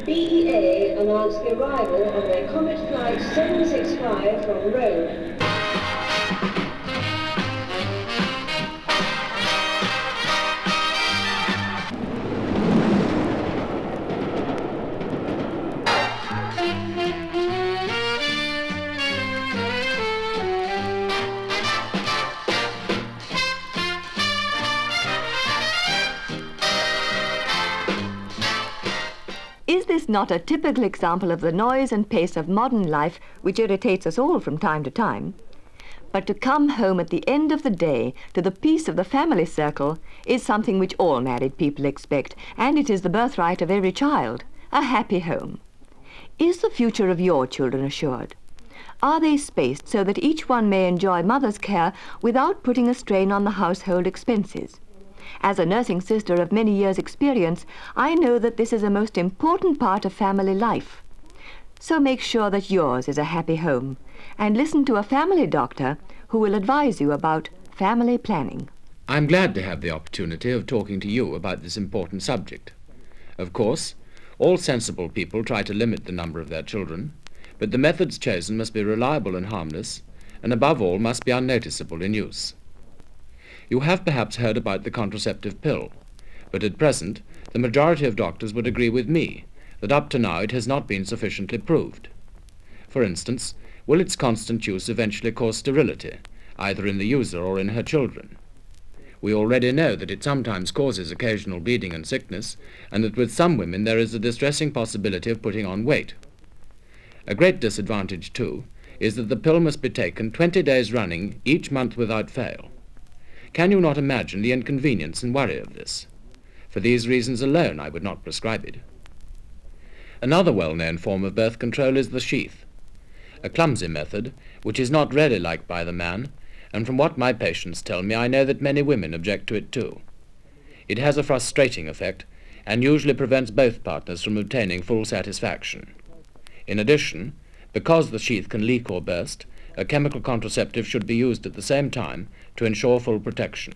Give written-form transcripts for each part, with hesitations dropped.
BEA announced the arrival of their Comet Flight 765 from Rome. Is this not a typical example of the noise and pace of modern life which irritates us all from time to time? But to come home at the end of the day to the peace of the family circle is something which all married people expect, and it is the birthright of every child, a happy home. Is the future of your children assured? Are they spaced so that each one may enjoy mother's care without putting a strain on the household expenses? As a nursing sister of many years' experience, I know that this is a most important part of family life. So make sure that yours is a happy home, and listen to a family doctor who will advise you about family planning. I'm glad to have the opportunity of talking to you about this important subject. Of course, all sensible people try to limit the number of their children, but the methods chosen must be reliable and harmless, and above all must be unnoticeable in use. You have perhaps heard about the contraceptive pill, but at present the majority of doctors would agree with me that up to now it has not been sufficiently proved. For instance, will its constant use eventually cause sterility, either in the user or in her children? We already know that it sometimes causes occasional bleeding and sickness, and that with some women there is a distressing possibility of putting on weight. A great disadvantage, too, is that the pill must be taken 20 days running each month without fail. Can you not imagine the inconvenience and worry of this? For these reasons alone I would not prescribe it. Another well-known form of birth control is the sheath, a clumsy method which is not really liked by the man, and from what my patients tell me I know that many women object to it too. It has a frustrating effect and usually prevents both partners from obtaining full satisfaction. In addition, because the sheath can leak or burst, a chemical contraceptive should be used at the same time to ensure full protection.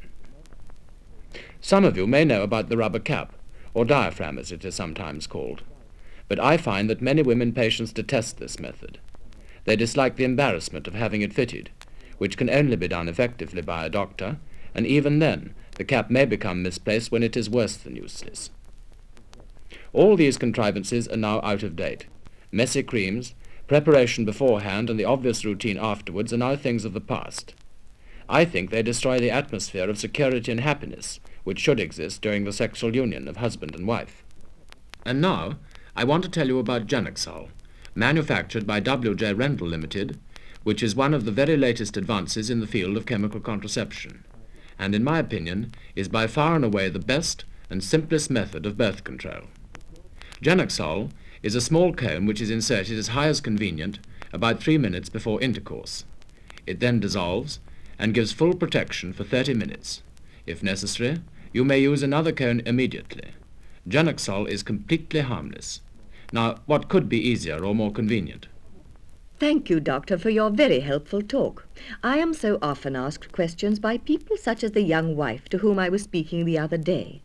Some of you may know about the rubber cap, or diaphragm as it is sometimes called, but I find that many women patients detest this method. They dislike the embarrassment of having it fitted, which can only be done effectively by a doctor, and even then the cap may become misplaced when it is worse than useless. All these contrivances are now out of date. Messy creams, preparation beforehand and the obvious routine afterwards are now things of the past. I think they destroy the atmosphere of security and happiness which should exist during the sexual union of husband and wife. And now I want to tell you about Genexol, manufactured by Rendall Ltd, which is one of the very latest advances in the field of chemical contraception, and in my opinion is by far and away the best and simplest method of birth control. Genexol is a small cone which is inserted as high as convenient about 3 minutes before intercourse. It then dissolves and gives full protection for 30 minutes. If necessary, you may use another cone immediately. Genexol is completely harmless. Now, what could be easier or more convenient? Thank you, Doctor, for your very helpful talk. I am so often asked questions by people such as the young wife to whom I was speaking the other day.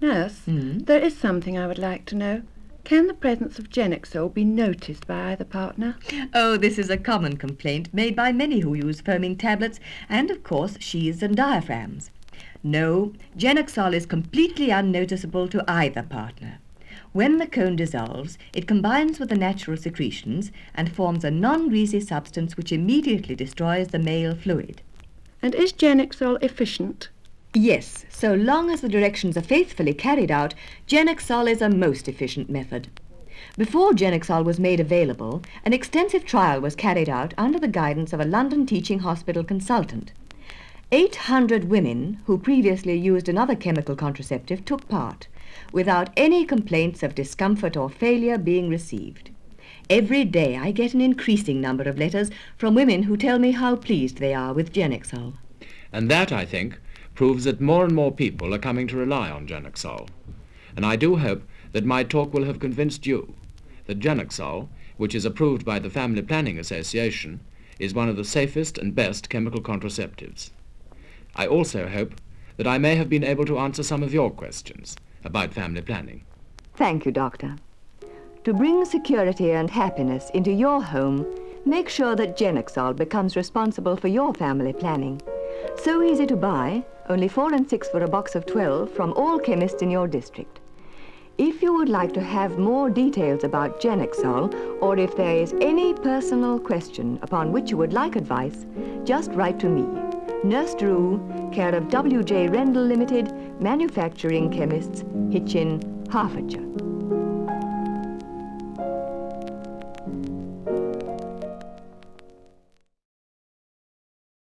Nurse, there is something I would like to know. Can the presence of Genexol be noticed by either partner? Oh, this is a common complaint made by many who use foaming tablets and, of course, sheaths and diaphragms. No, Genexol is completely unnoticeable to either partner. When the cone dissolves, it combines with the natural secretions and forms a non-greasy substance which immediately destroys the male fluid. And is Genexol efficient? Yes, so long as the directions are faithfully carried out, Genexol is a most efficient method. Before Genexol was made available, an extensive trial was carried out under the guidance of a London teaching hospital consultant. 800 women who previously used another chemical contraceptive took part, without any complaints of discomfort or failure being received. Every day I get an increasing number of letters from women who tell me how pleased they are with Genexol. And that, I think, proves that more and more people are coming to rely on Genexol. And I do hope that my talk will have convinced you that Genexol, which is approved by the Family Planning Association, is one of the safest and best chemical contraceptives. I also hope that I may have been able to answer some of your questions, about family planning. Thank you, Doctor. To bring security and happiness into your home, make sure that Genexol becomes responsible for your family planning. So easy to buy, only 4 and 6 for a box of 12 from all chemists in your district. If you would like to have more details about Genexol, or if there is any personal question upon which you would like advice, just write to me. Nurse Drew, care of W.J. Rendall Ltd, Manufacturing Chemists, Hitchin, Hertfordshire.